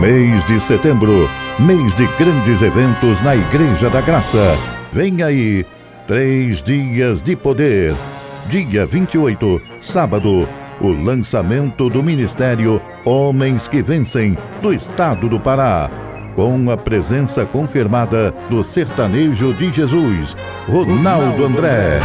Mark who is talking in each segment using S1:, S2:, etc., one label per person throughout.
S1: Mês de setembro, mês de grandes eventos na Igreja da Graça. Vem aí, 3 dias de poder. Dia 28, sábado, o lançamento do Ministério Homens que Vencem, do Estado do Pará. Com a presença confirmada do sertanejo de Jesus, Ronaldo André.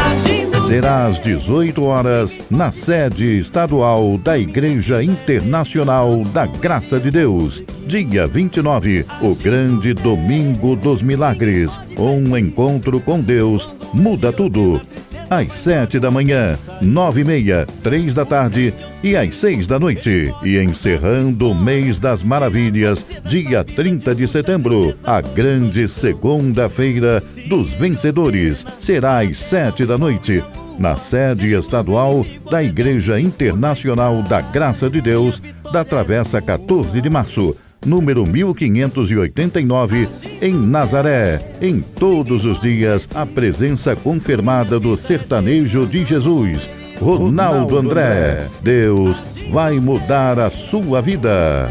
S1: Será às 18 horas, na sede estadual da Igreja Internacional da Graça de Deus. Dia 29, o grande Domingo dos Milagres. Um encontro com Deus muda tudo. Às 7 da manhã, 9h30, 3 da tarde e às 6 da noite. E encerrando o mês das maravilhas, dia 30 de setembro, a grande segunda-feira dos vencedores. Será às 7 da noite, na sede estadual da Igreja Internacional da Graça de Deus, da Travessa 14 de Março, número 1589, em Nazaré. Em todos os dias, a presença confirmada do sertanejo de Jesus, Ronaldo André. Deus vai mudar a sua vida.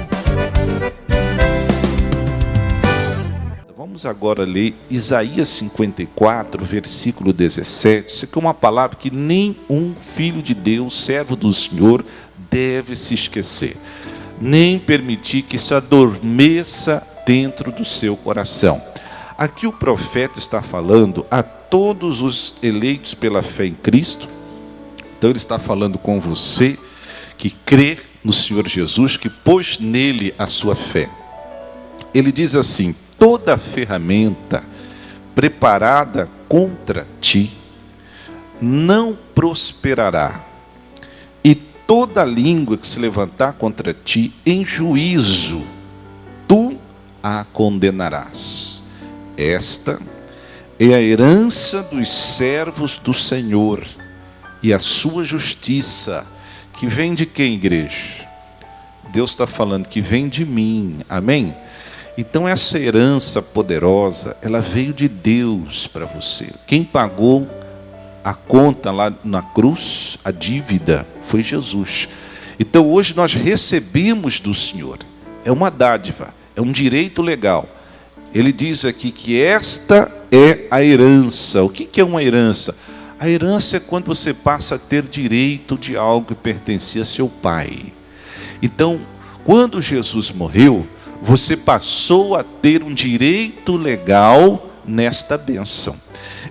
S2: Vamos agora ler Isaías 54, versículo 17. Isso aqui é uma palavra que nem um filho de Deus, servo do Senhor, deve se esquecer. Nem permitir que isso adormeça dentro do seu coração. Aqui o profeta está falando a todos os eleitos pela fé em Cristo. Então ele está falando com você que crê no Senhor Jesus, que pôs nele a sua fé. Ele diz assim: toda ferramenta preparada contra ti não prosperará, e toda língua que se levantar contra ti em juízo, tu a condenarás. Esta é a herança dos servos do Senhor, e a sua justiça, que vem de quem, igreja? Deus está falando que vem de mim, amém? Então essa herança poderosa, ela veio de Deus para você. Quem pagou a conta lá na cruz, a dívida, foi Jesus. Então hoje nós recebemos do Senhor. É uma dádiva, é um direito legal. Ele diz aqui que esta é a herança. O que é uma herança? A herança é quando você passa a ter direito de algo que pertencia a seu pai. Então, quando Jesus morreu, você passou a ter um direito legal nesta bênção.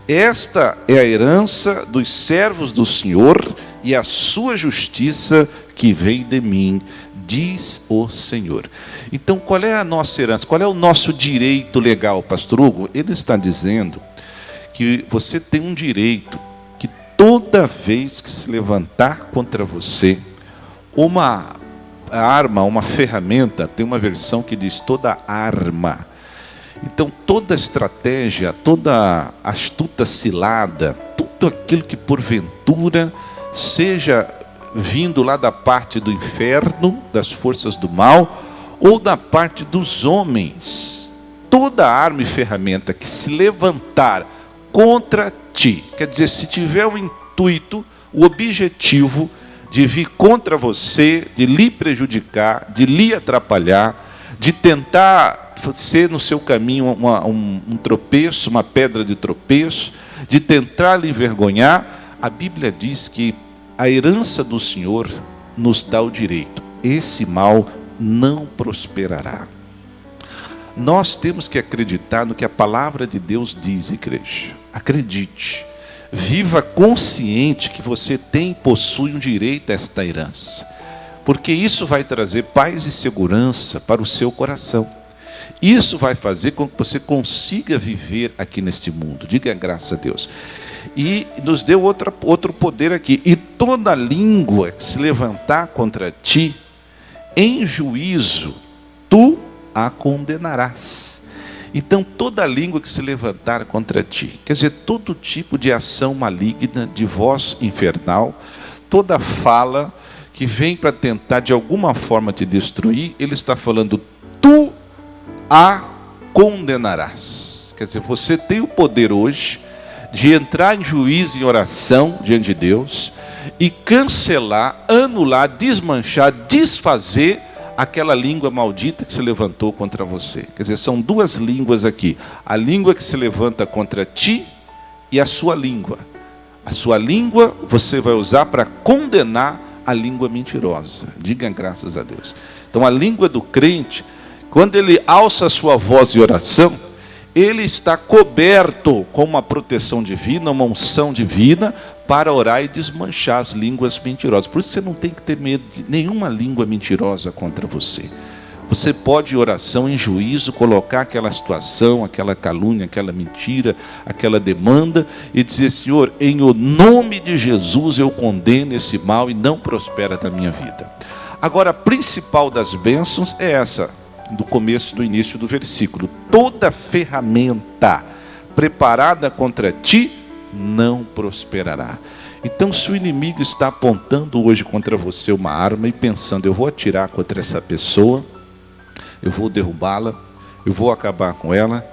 S2: Esta é a herança dos servos do Senhor e a sua justiça que vem de mim, diz o Senhor. Então, qual é a nossa herança? Qual é o nosso direito legal, pastor Hugo? Ele está dizendo que você tem um direito que toda vez que se levantar contra você uma arma, uma ferramenta, tem uma versão que diz toda arma. Então toda estratégia, toda astuta cilada, tudo aquilo que porventura seja vindo lá da parte do inferno, das forças do mal, ou da parte dos homens, toda arma e ferramenta que se levantar contra ti, quer dizer, se tiver o intuito, o objetivo de vir contra você, de lhe prejudicar, de lhe atrapalhar, de tentar ser no seu caminho um tropeço, uma pedra de tropeço, de tentar lhe envergonhar, a Bíblia diz que a herança do Senhor nos dá o direito. Esse mal não prosperará. Nós temos que acreditar no que a palavra de Deus diz, igreja. Acredite. Viva consciente que você tem e possui um direito a esta herança. Porque isso vai trazer paz e segurança para o seu coração. Isso vai fazer com que você consiga viver aqui neste mundo. Diga graças a Deus. E nos deu outro poder aqui. E toda língua que se levantar contra ti, em juízo, tu a condenarás. Então toda língua que se levantar contra ti, quer dizer, todo tipo de ação maligna, de voz infernal, toda fala que vem para tentar de alguma forma te destruir, ele está falando, tu a condenarás. Quer dizer, você tem o poder hoje de entrar em juízo e oração diante de Deus e cancelar, anular, desmanchar, desfazer aquela língua maldita que se levantou contra você. Quer dizer, são duas línguas aqui. A língua que se levanta contra ti e a sua língua. A sua língua você vai usar para condenar a língua mentirosa. Diga graças a Deus. Então a língua do crente, quando ele alça a sua voz em oração, ele está coberto com uma proteção divina, uma unção divina, para orar e desmanchar as línguas mentirosas. Por isso você não tem que ter medo de nenhuma língua mentirosa contra você. Você pode, em oração, em juízo, colocar aquela situação, aquela calúnia, aquela mentira, aquela demanda, e dizer: Senhor, em o nome de Jesus eu condeno esse mal e não prospera na minha vida. Agora, a principal das bênçãos é essa, do começo, do início do versículo: toda ferramenta preparada contra ti não prosperará. Então, se o inimigo está apontando hoje contra você uma arma e pensando: eu vou atirar contra essa pessoa, eu vou derrubá-la, eu vou acabar com ela,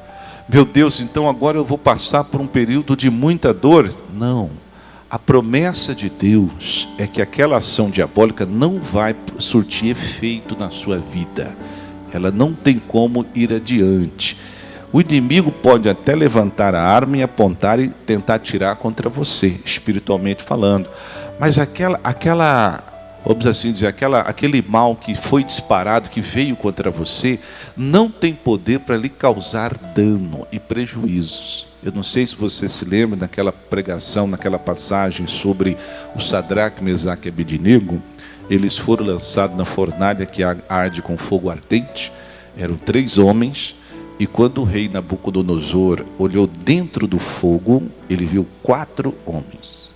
S2: meu Deus, então agora eu vou passar por um período de muita dor. Não, a promessa de Deus é que aquela ação diabólica não vai surtir efeito na sua vida. Ela não tem como ir adiante. O inimigo pode até levantar a arma e apontar e tentar atirar contra você, espiritualmente falando. Mas vamos assim dizer, aquele mal que foi disparado, que veio contra você, não tem poder para lhe causar dano e prejuízos. Eu não sei se você se lembra daquela pregação, naquela passagem sobre o Sadraque, Mesaque e Abednego. Eles foram lançados na fornalha que arde com fogo ardente. Eram 3 homens. E quando o rei Nabucodonosor olhou dentro do fogo, ele viu 4 homens.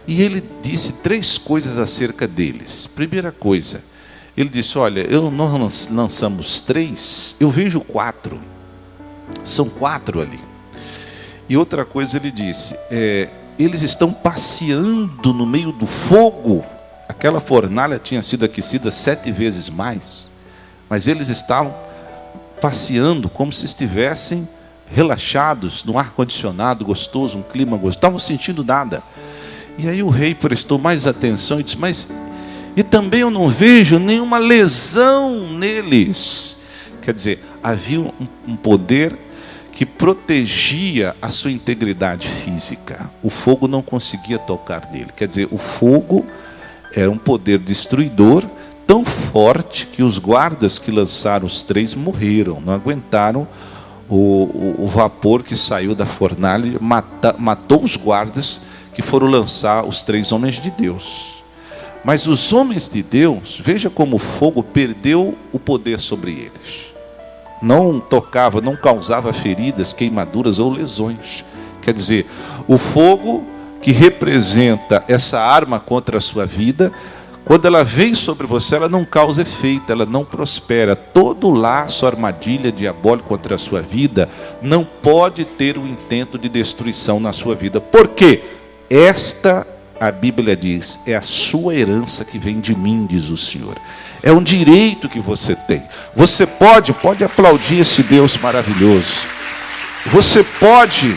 S2: E ele disse 3 coisas acerca deles. Primeira coisa, ele disse: olha, nós lançamos 3, eu vejo 4. São 4 ali. E outra coisa ele disse, eles estão passeando no meio do fogo. Aquela fornalha tinha sido aquecida 7 vezes mais, mas eles estavam passeando como se estivessem relaxados, num ar-condicionado gostoso, um clima gostoso, estavam sentindo nada. E aí o rei prestou mais atenção e disse: e também eu não vejo nenhuma lesão neles. Quer dizer, havia um poder que protegia a sua integridade física. O fogo não conseguia tocar nele. Quer dizer, o fogo é um poder destruidor tão forte que os guardas que lançaram os 3 morreram, não aguentaram o vapor que saiu da fornalha, matou os guardas que foram lançar os 3 homens de Deus. Mas os homens de Deus, veja como o fogo perdeu o poder sobre eles. Não tocava, não causava feridas, queimaduras ou lesões. Quer dizer, o fogo que representa essa arma contra a sua vida, quando ela vem sobre você, ela não causa efeito, ela não prospera. Todo laço, armadilha diabólica contra a sua vida não pode ter um intento de destruição na sua vida. Por quê? Esta, a Bíblia diz, é a sua herança que vem de mim, diz o Senhor. É um direito que você tem. Você pode aplaudir esse Deus maravilhoso. Você pode,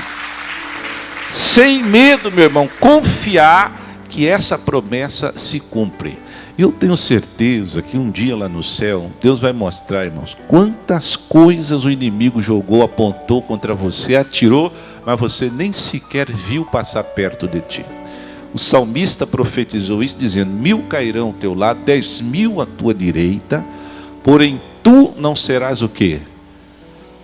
S2: sem medo, meu irmão, confiar que essa promessa se cumpre. Eu tenho certeza que um dia lá no céu, Deus vai mostrar, irmãos, quantas coisas o inimigo jogou, apontou contra você, atirou, mas você nem sequer viu passar perto de ti. O salmista profetizou isso, dizendo: 1000 cairão ao teu lado, 10.000 à tua direita, porém tu não serás o quê?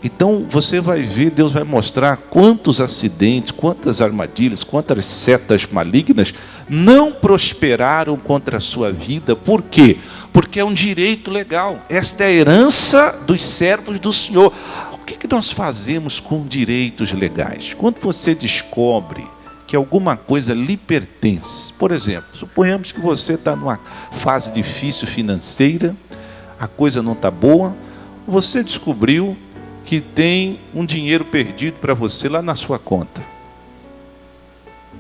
S2: Então você vai ver, Deus vai mostrar quantos acidentes, quantas armadilhas, quantas setas malignas não prosperaram contra a sua vida. Por quê? Porque é um direito legal. Esta é a herança dos servos do Senhor. O que nós fazemos com direitos legais? Quando você descobre que alguma coisa lhe pertence, por exemplo, suponhamos que você está numa fase difícil financeira, a coisa não está boa, você descobriu que tem um dinheiro perdido para você lá na sua conta.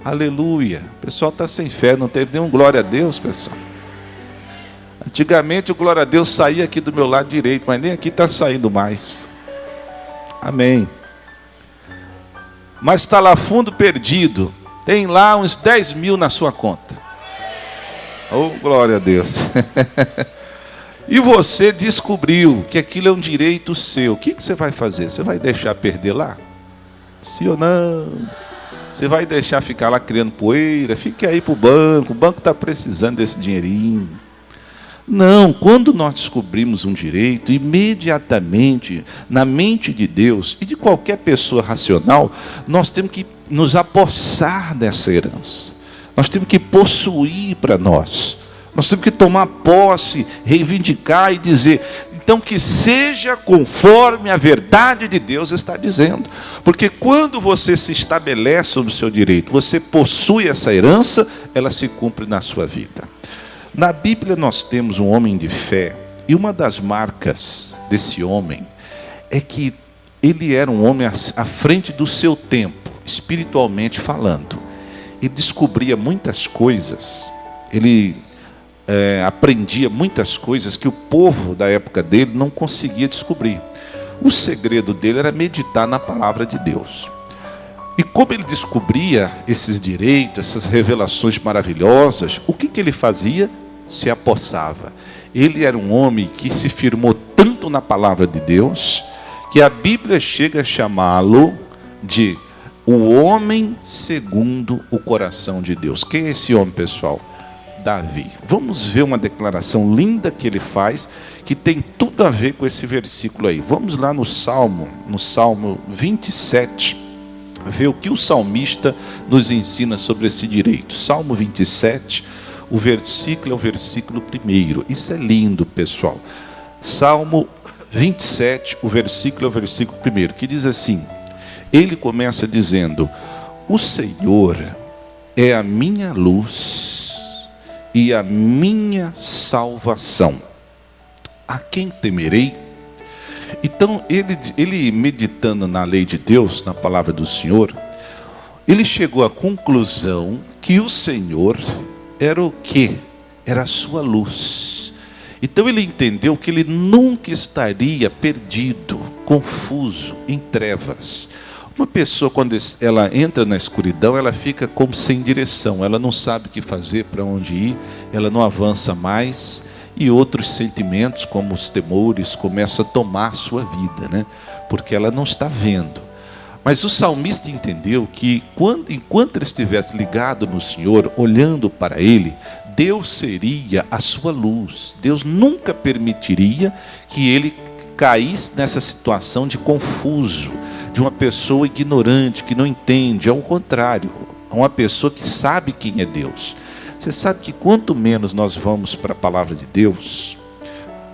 S2: Aleluia. O pessoal está sem fé, não teve nenhum glória a Deus, pessoal. Antigamente o glória a Deus saía aqui do meu lado direito, mas nem aqui está saindo mais. Amém. Mas está lá fundo perdido. Tem lá uns 10.000 na sua conta. Oh, glória a Deus. e você descobriu que aquilo é um direito seu, o que você vai fazer? Você vai deixar perder lá? Sim ou não? Você vai deixar ficar lá criando poeira? Fique aí para o banco está precisando desse dinheirinho. Não, quando nós descobrimos um direito, imediatamente, na mente de Deus e de qualquer pessoa racional, nós temos que nos apossar dessa herança. Nós temos que possuir para nós. Nós temos que tomar posse, reivindicar e dizer, então que seja conforme a verdade de Deus está dizendo. Porque quando você se estabelece sobre o seu direito, você possui essa herança, ela se cumpre na sua vida. Na Bíblia nós temos um homem de fé, e uma das marcas desse homem é que ele era um homem à frente do seu tempo, espiritualmente falando. Ele descobria muitas coisas, ele aprendia muitas coisas que o povo da época dele não conseguia descobrir. O segredo dele era meditar na palavra de Deus. E como ele descobria esses direitos, essas revelações maravilhosas, o que ele fazia? Se apossava. Ele era um homem que se firmou tanto na palavra de Deus, que a Bíblia chega a chamá-lo de o homem segundo o coração de Deus. Quem é esse homem, pessoal? Davi. Vamos ver uma declaração linda que ele faz, que tem tudo a ver com esse versículo aí. Vamos lá no Salmo 27, ver o que o salmista nos ensina sobre esse direito. Salmo 27, o versículo é o versículo 1. Isso é lindo, pessoal. Salmo 27, o versículo é o versículo 1, que diz assim, ele começa dizendo, o Senhor é a minha luz e a minha salvação. A quem temerei? Então, ele meditando na lei de Deus, na palavra do Senhor, ele chegou à conclusão que o Senhor era o quê? Era a sua luz. Então ele entendeu que ele nunca estaria perdido, confuso, em trevas. Uma pessoa, quando ela entra na escuridão, ela fica como sem direção, ela não sabe o que fazer, para onde ir, ela não avança mais, e outros sentimentos, como os temores, começam a tomar a sua vida, né? Porque ela não está vendo. Mas o salmista entendeu que, enquanto ele estivesse ligado no Senhor, olhando para Ele, Deus seria a sua luz. Deus nunca permitiria que ele caísse nessa situação de confuso, de uma pessoa ignorante, que não entende. Ao contrário, é uma pessoa que sabe quem é Deus. Você sabe que quanto menos nós vamos para a palavra de Deus,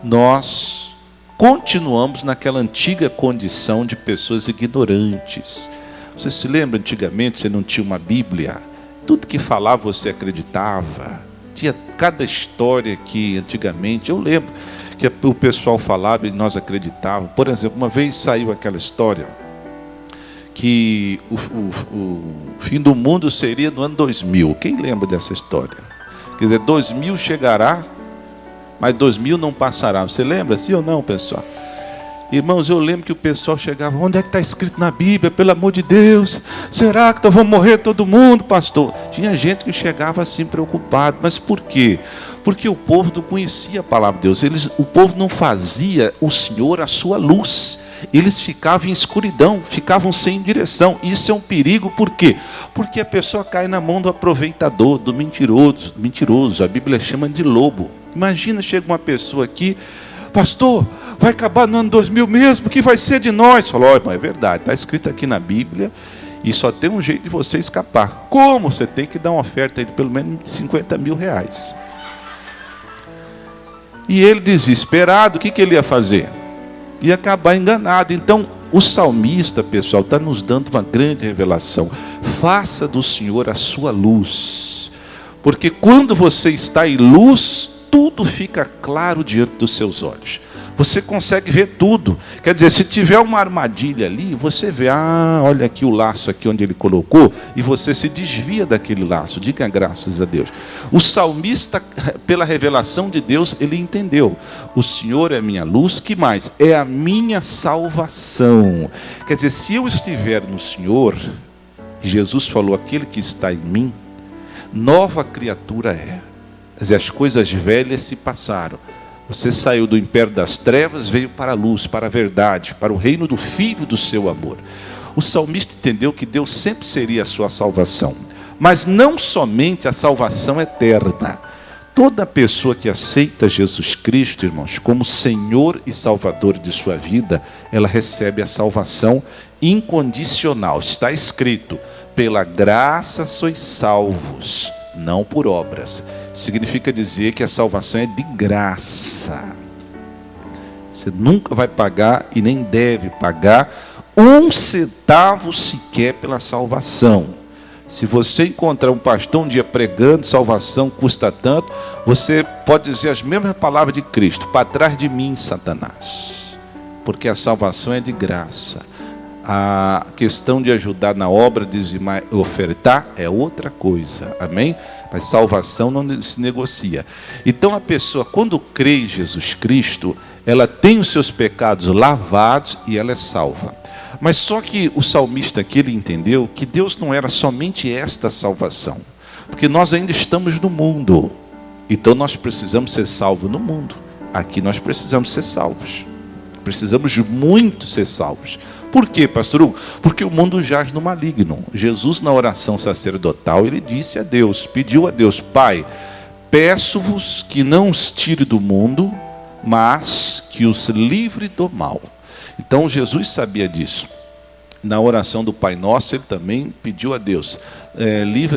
S2: nós continuamos naquela antiga condição de pessoas ignorantes. Você se lembra, antigamente você não tinha uma Bíblia, tudo que falava você acreditava, tinha cada história que antigamente, eu lembro que o pessoal falava e nós acreditávamos. Por exemplo, uma vez saiu aquela história que o fim do mundo seria no ano 2000. Quem lembra dessa história? Quer dizer, 2000 chegará, mas 2000 não passará. Você lembra, sim ou não, pessoal? Irmãos, eu lembro que o pessoal chegava, onde é que está escrito na Bíblia, pelo amor de Deus? Será que nós vamos morrer todo mundo, pastor? Tinha gente que chegava assim preocupado. Mas por quê? Porque o povo não conhecia a palavra de Deus. O povo não fazia o Senhor a sua luz. Eles ficavam em escuridão, ficavam sem direção. Isso é um perigo, por quê? Porque a pessoa cai na mão do aproveitador, do mentiroso. A Bíblia chama de lobo. Imagina, chega uma pessoa aqui, pastor, vai acabar no ano 2000 mesmo, o que vai ser de nós? Falou, oh, é verdade, está escrito aqui na Bíblia, e só tem um jeito de você escapar. Como? Você tem que dar uma oferta de pelo menos 50 mil reais. E ele, desesperado, o que ele ia fazer? Ia acabar enganado. Então, o salmista, pessoal, está nos dando uma grande revelação. Faça do Senhor a sua luz. Porque quando você está em luz, tudo fica claro diante dos seus olhos. Você consegue ver tudo. Quer dizer, se tiver uma armadilha ali, você vê, olha aqui o laço aqui onde ele colocou, e você se desvia daquele laço. Diga graças a Deus. O salmista, pela revelação de Deus, ele entendeu. O Senhor é minha luz, que mais? É a minha salvação. Quer dizer, se eu estiver no Senhor, Jesus falou, aquele que está em mim, nova criatura é. Quer dizer, as coisas velhas se passaram. Você saiu do império das trevas, veio para a luz, para a verdade, para o reino do Filho do seu amor. O salmista entendeu que Deus sempre seria a sua salvação, mas não somente a salvação eterna. Toda pessoa que aceita Jesus Cristo, irmãos, como Senhor e Salvador de sua vida, ela recebe a salvação incondicional. Está escrito: pela graça sois salvos, não por obras. Significa dizer que a salvação é de graça. Você nunca vai pagar e nem deve pagar um centavo sequer pela salvação. Se você encontrar um pastor um dia pregando salvação custa tanto, você pode dizer as mesmas palavras de Cristo: para trás de mim, Satanás, porque a salvação é de graça. A questão de ajudar na obra, dizimar e ofertar é outra coisa, amém? Mas salvação não se negocia. Então a pessoa, quando crê em Jesus Cristo, ela tem os seus pecados lavados e ela é salva. Mas só que o salmista aqui, ele entendeu que Deus não era somente esta salvação, porque nós ainda estamos no mundo, então nós precisamos ser salvos no mundo. Aqui nós precisamos ser salvos, precisamos muito ser salvos. Por quê, pastor Hugo? Porque o mundo jaz no maligno. Jesus, na oração sacerdotal, ele disse a Deus, pediu a Deus: Pai, peço-vos que não os tire do mundo, mas que os livre do mal. Então Jesus sabia disso. Na oração do Pai Nosso, ele também pediu a Deus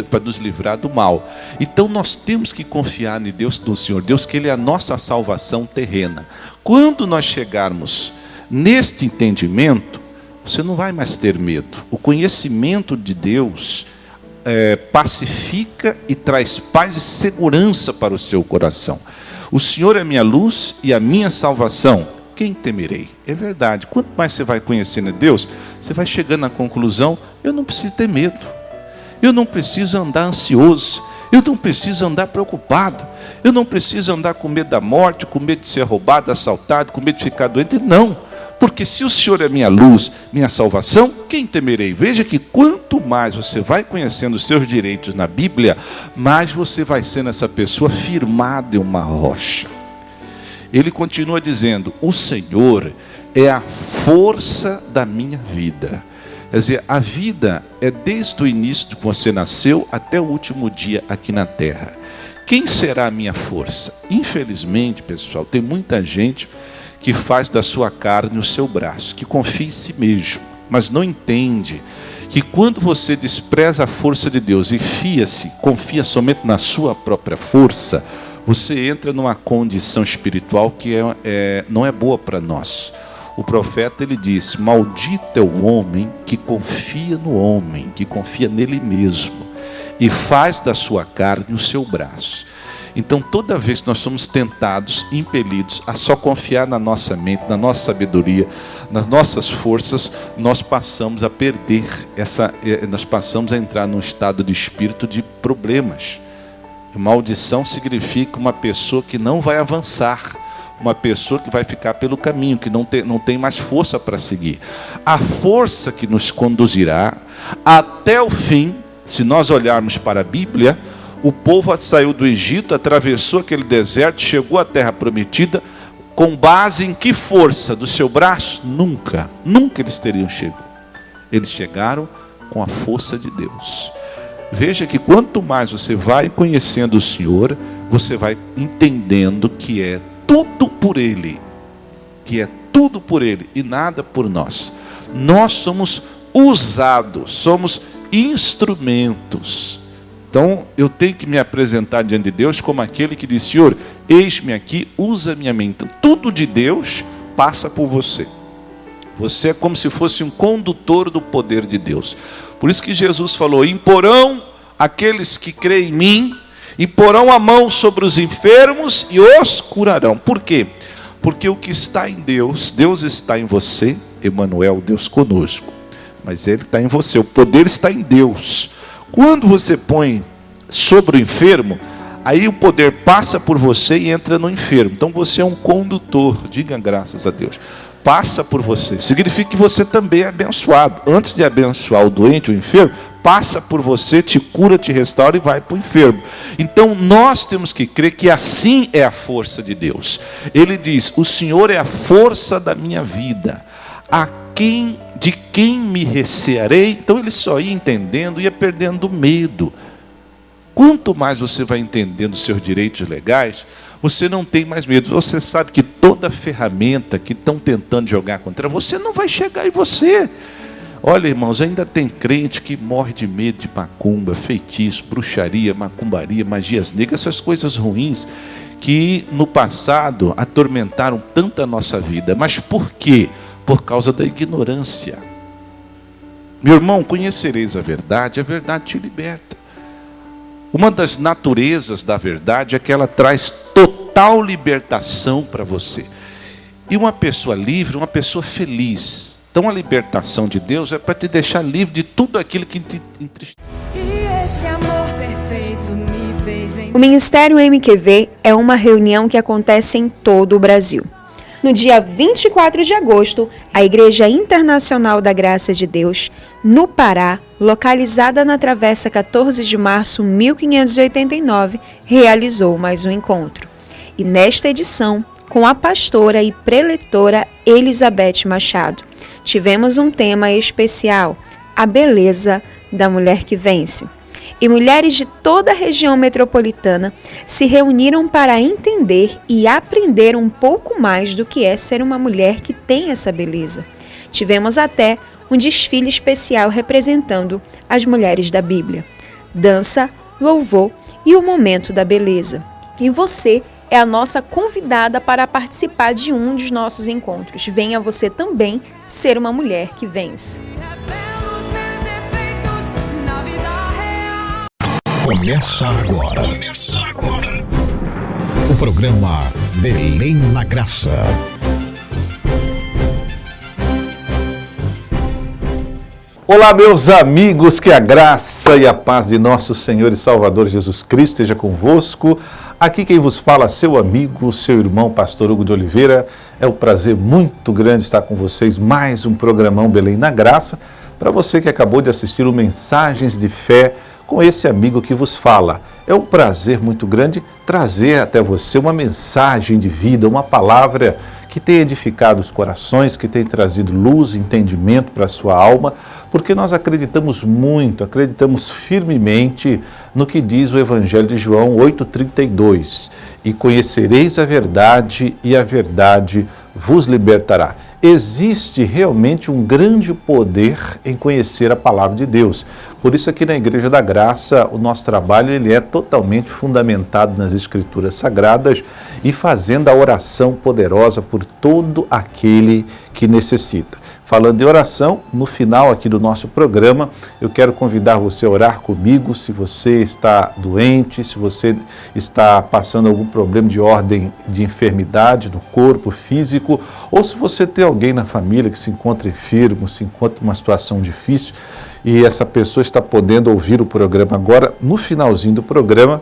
S2: para nos livrar do mal. Então nós temos que confiar em Deus, no Senhor Deus, que Ele é a nossa salvação terrena. Quando nós chegarmos neste entendimento, você não vai mais ter medo. O conhecimento de Deus pacifica e traz paz e segurança para o seu coração. O Senhor é minha luz e a minha salvação. Quem temerei? É verdade. Quanto mais você vai conhecendo Deus, você vai chegando à conclusão: eu não preciso ter medo. Eu não preciso andar ansioso. Eu não preciso andar preocupado. Eu não preciso andar com medo da morte, com medo de ser roubado, assaltado, com medo de ficar doente. Não. Porque se o Senhor é minha luz, minha salvação, quem temerei? Veja que quanto mais você vai conhecendo os seus direitos na Bíblia, mais você vai sendo essa pessoa firmada em uma rocha. Ele continua dizendo: o Senhor é a força da minha vida. Quer dizer, a vida é desde o início que você nasceu até o último dia aqui na terra. Quem será a minha força? Infelizmente, pessoal, tem muita gente que faz da sua carne o seu braço, que confia em si mesmo, mas não entende que quando você despreza a força de Deus e confia somente na sua própria força, você entra numa condição espiritual que não é boa para nós. O profeta, ele disse: maldito é o homem que confia no homem, que confia nele mesmo, e faz da sua carne o seu braço. Então, toda vez que nós somos tentados, impelidos a só confiar na nossa mente, na nossa sabedoria, nas nossas forças, nós passamos a perder nós passamos a entrar num estado de espírito de problemas. Maldição significa uma pessoa que não vai avançar, uma pessoa que vai ficar pelo caminho, que não tem mais força para seguir. A força que nos conduzirá até o fim, se nós olharmos para a Bíblia, o povo saiu do Egito, atravessou aquele deserto, chegou à terra prometida, com base em que força? Do seu braço? Nunca eles teriam chegado. Eles chegaram com a força de Deus. Veja que quanto mais você vai conhecendo o Senhor, você vai entendendo que é tudo por Ele, e nada por nós. Nós somos usados, somos instrumentos. Então eu tenho que me apresentar diante de Deus como aquele que diz: Senhor, eis-me aqui, usa minha mente. Então, tudo de Deus passa por você. Você é como se fosse um condutor do poder de Deus. Por isso que Jesus falou: imporão aqueles que creem em mim, imporão a mão sobre os enfermos e os curarão. Por quê? Porque o que está em Deus, Deus está em você, Emanuel, Deus conosco. Mas Ele está em você, o poder está em Deus. Quando você põe sobre o enfermo, Aí o poder passa por você e entra no enfermo. Então você é um condutor, diga graças a Deus. Passa por você, significa que você também é abençoado. Antes de abençoar o doente, o enfermo, passa por você, te cura, te restaura e vai para o enfermo. Então nós temos que crer que assim é a força de Deus. Ele diz: o Senhor é a força da minha vida, de quem me recearei? Então ele só ia entendendo, ia perdendo o medo. Quanto mais você vai entendendo os seus direitos legais, você não tem mais medo. Você sabe que toda ferramenta que estão tentando jogar contra você não vai chegar em você. Olha, irmãos, ainda tem crente que morre de medo de macumba, feitiço, bruxaria, macumbaria, magias negras, essas coisas ruins que no passado atormentaram tanto a nossa vida. Mas por quê? Por causa da ignorância. Meu irmão, conhecereis a verdade te liberta. Uma das naturezas da verdade é que ela traz total libertação para você. E uma pessoa livre, uma pessoa feliz. Então a libertação de Deus é para te deixar livre de tudo aquilo que te entristece.
S3: O Ministério MQV é uma reunião que acontece em todo o Brasil. No dia 24 de agosto, a Igreja Internacional da Graça de Deus, no Pará, localizada na Travessa 14 de Março, 1589, realizou mais um encontro. E nesta edição, com a pastora e preletora Elizabeth Machado, tivemos um tema especial: a beleza da mulher que vence. E mulheres de toda a região metropolitana se reuniram para entender e aprender um pouco mais do que é ser uma mulher que tem essa beleza. Tivemos até um desfile especial representando as mulheres da Bíblia. Dança, louvor e o momento da beleza. E você é a nossa convidada para participar de um dos nossos encontros. Venha você também ser uma mulher que vence.
S4: Começa agora. O programa Belém na Graça.
S5: Olá, meus amigos, que a graça e a paz de nosso Senhor e Salvador Jesus Cristo esteja convosco. Aqui quem vos fala, seu amigo, seu irmão, pastor Hugo de Oliveira. É um prazer muito grande estar com vocês, mais um programão Belém na Graça, para você que acabou de assistir o Mensagens de Fé com esse amigo que vos fala. É um prazer muito grande trazer até você uma mensagem de vida, uma palavra que tem edificado os corações, que tem trazido luz, entendimento para a sua alma, porque nós acreditamos muito, acreditamos firmemente no que diz o Evangelho de João 8,32. E conhecereis a verdade, e a verdade vos libertará. Existe realmente um grande poder em conhecer a palavra de Deus. Por isso aqui na Igreja da Graça, o nosso trabalho ele é totalmente fundamentado nas Escrituras Sagradas e fazendo a oração poderosa por todo aquele que necessita. Falando em oração, no final aqui do nosso programa, eu quero convidar você a orar comigo se você está doente, se você está passando algum problema de ordem de enfermidade no corpo físico, ou se você tem alguém na família que se encontra enfermo, se encontra numa situação difícil e essa pessoa está podendo ouvir o programa agora. No finalzinho do programa,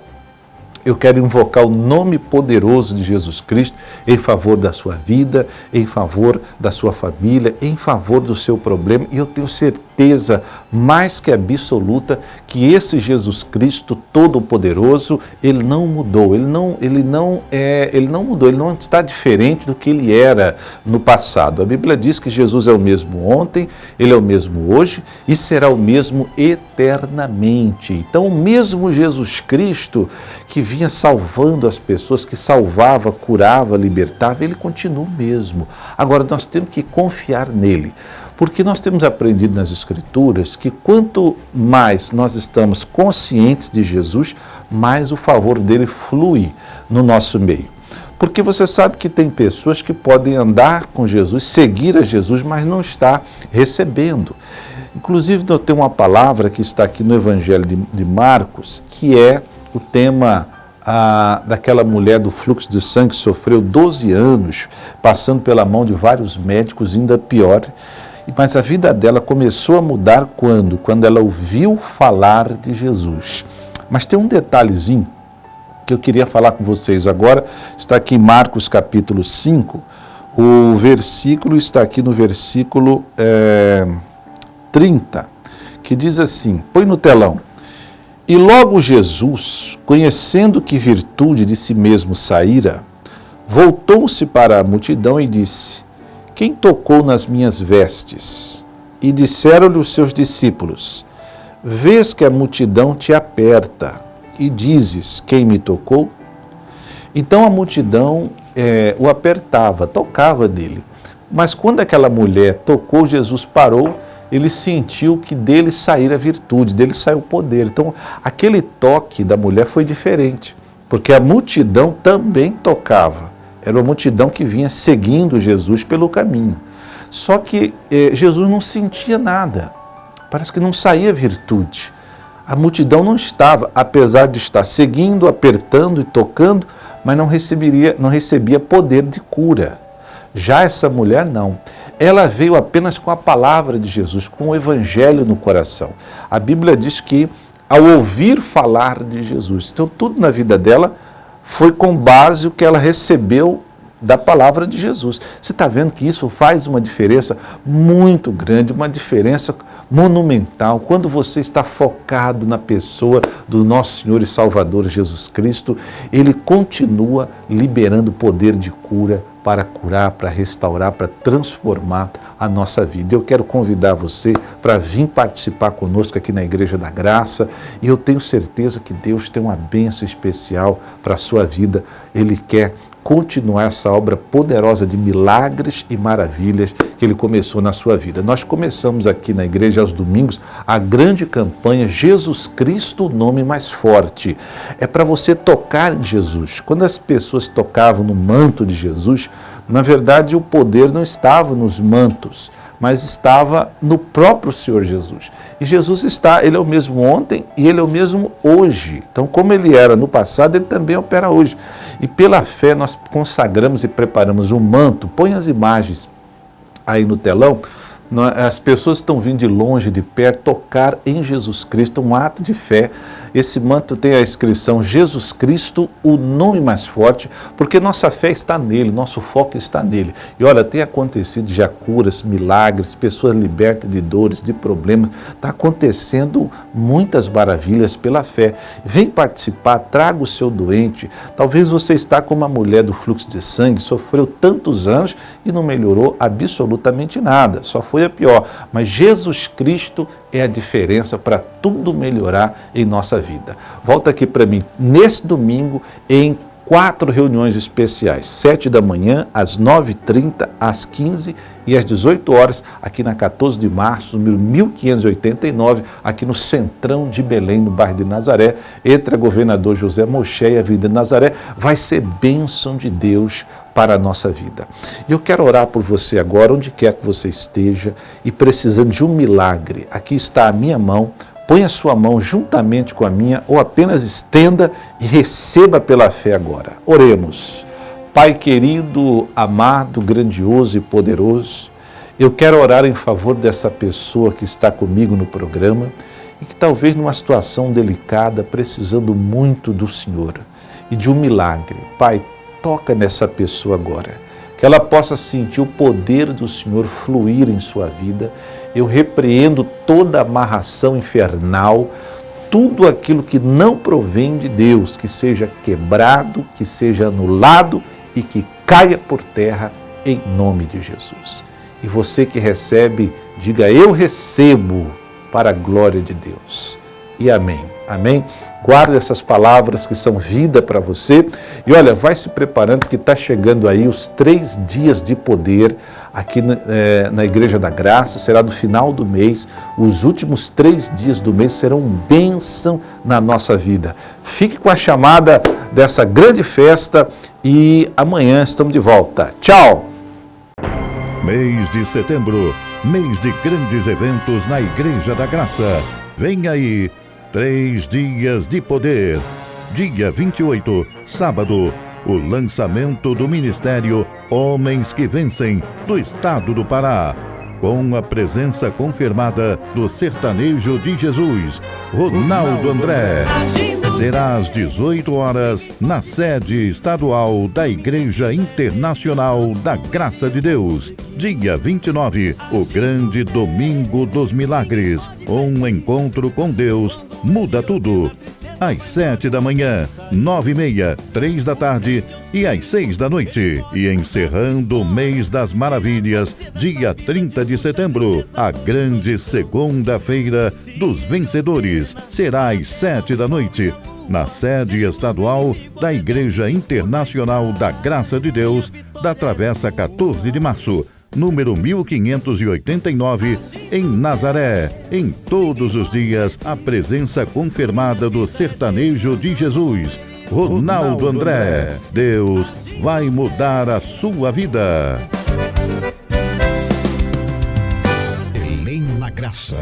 S5: eu quero invocar o nome poderoso de Jesus Cristo em favor da sua vida, em favor da sua família, em favor do seu problema. E eu tenho certeza mais que absoluta que esse Jesus Cristo Todo-Poderoso, ele não mudou, ele não mudou, ele não está diferente do que ele era no passado. A Bíblia diz que Jesus é o mesmo ontem, ele é o mesmo hoje e será o mesmo eternamente. Então, o mesmo Jesus Cristo que vinha salvando as pessoas, que salvava, curava, libertava, ele continua o mesmo. Agora, nós temos que confiar nele, porque nós temos aprendido nas Escrituras que quanto mais nós estamos conscientes de Jesus, mais o favor dele flui no nosso meio. Porque você sabe que tem pessoas que podem andar com Jesus, seguir a Jesus, mas não está recebendo. Inclusive, eu tenho uma palavra que está aqui no Evangelho de Marcos, que é o tema daquela mulher do fluxo de sangue que sofreu 12 anos, passando pela mão de vários médicos, ainda pior. Mas a vida dela começou a mudar quando ela ouviu falar de Jesus. Mas tem um detalhezinho que eu queria falar com vocês agora está aqui em Marcos capítulo 5, o versículo está aqui no versículo 30, que diz assim, põe no telão: E logo Jesus, conhecendo que virtude de si mesmo saíra, voltou-se para a multidão e disse: Quem tocou nas minhas vestes? E disseram-lhe os seus discípulos: Vês que a multidão te aperta, e dizes: Quem me tocou? Então a multidão o apertava, tocava dele. Mas quando aquela mulher tocou, Jesus parou, ele sentiu que dele saíra a virtude, dele saiu o poder. Então aquele toque da mulher foi diferente, porque a multidão também tocava. Era uma multidão que vinha seguindo Jesus pelo caminho. Só que Jesus não sentia nada, parece que não saía virtude. A multidão não estava, apesar de estar seguindo, apertando e tocando, mas não recebia poder de cura. Já essa mulher não. Ela veio apenas com a palavra de Jesus, com o evangelho no coração. A Bíblia diz que ao ouvir falar de Jesus, então tudo na vida dela foi com base o que ela recebeu da palavra de Jesus. Você está vendo que isso faz uma diferença muito grande, uma diferença monumental, quando você está focado na pessoa do nosso Senhor e Salvador Jesus Cristo. Ele continua liberando poder de cura para curar, para restaurar, para transformar a nossa vida. Eu quero convidar você para vir participar conosco aqui na Igreja da Graça, e eu tenho certeza que Deus tem uma bênção especial para a sua vida. Ele quer continuar essa obra poderosa de milagres e maravilhas que Ele começou na sua vida. Nós começamos aqui na igreja aos domingos a grande campanha Jesus Cristo, o nome mais forte. É para você tocar em Jesus. Quando as pessoas tocavam no manto de Jesus, na verdade o poder não estava nos mantos, mas estava no próprio Senhor Jesus. E Jesus ele é o mesmo ontem e Ele é o mesmo hoje. Então, como Ele era no passado, Ele também opera hoje. E pela fé nós consagramos e preparamos um manto. Põe as imagens aí no telão. As pessoas estão vindo de longe, de perto, tocar em Jesus Cristo, um ato de fé. Esse manto tem a inscrição Jesus Cristo, o nome mais forte, porque nossa fé está nele, nosso foco está nele. E olha, tem acontecido já curas, milagres, pessoas libertas de dores, de problemas. Está acontecendo muitas maravilhas pela fé. Vem participar, traga o seu doente. Talvez você está como uma mulher do fluxo de sangue, sofreu tantos anos e não melhorou absolutamente nada, só foi a pior. Mas Jesus Cristo é a diferença para tudo melhorar em nossa vida. Volta aqui para mim, nesse domingo, em 4 reuniões especiais, 7 da manhã, às 9h30, às 15h e às 18 horas, aqui na 14 de março, número 1589, aqui no centrão de Belém, no bairro de Nazaré, entre a Governador José Moché e a Avenida de Nazaré. Vai ser bênção de Deus para a nossa vida. E eu quero orar por você agora, onde quer que você esteja, e precisando de um milagre. Aqui está a minha mão. Põe a sua mão juntamente com a minha, ou apenas estenda e receba pela fé agora. Oremos. Pai querido, amado, grandioso e poderoso, eu quero orar em favor dessa pessoa que está comigo no programa e que talvez numa situação delicada, precisando muito do Senhor e de um milagre. Pai, toca nessa pessoa agora, que ela possa sentir o poder do Senhor fluir em sua vida. Eu repreendo toda amarração infernal, tudo aquilo que não provém de Deus, que seja quebrado, que seja anulado e que caia por terra em nome de Jesus. E você que recebe, diga: eu recebo, para a glória de Deus. E amém. Amém? Guarda essas palavras que são vida para você. E olha, vai se preparando que está chegando aí os 3 dias de poder aqui na Igreja da Graça. Será no final do mês. Os últimos 3 dias do mês serão bênção na nossa vida. Fique com a chamada dessa grande festa e amanhã estamos de volta. Tchau!
S1: Mês de setembro, mês de grandes eventos na Igreja da Graça. Vem aí, 3 dias de poder. Dia 28, sábado, o lançamento do Ministério Homens que Vencem, do Estado do Pará. Com a presença confirmada do sertanejo de Jesus, Ronaldo André. será às 18 horas na sede estadual da Igreja Internacional da Graça de Deus. Dia 29, o grande Domingo dos Milagres. Um encontro com Deus muda tudo. Às 7 da manhã, 9h30, 3 da tarde e às 6 da noite. E encerrando o mês das maravilhas, dia 30 de setembro, a grande segunda-feira dos vencedores. Será às 7 da noite, na sede estadual da Igreja Internacional da Graça de Deus, da Travessa 14 de Março, número 1589, em Nazaré. Em todos os dias, a presença confirmada do sertanejo de Jesus, Ronaldo André. Deus vai mudar a sua vida.
S4: Belém na Graça.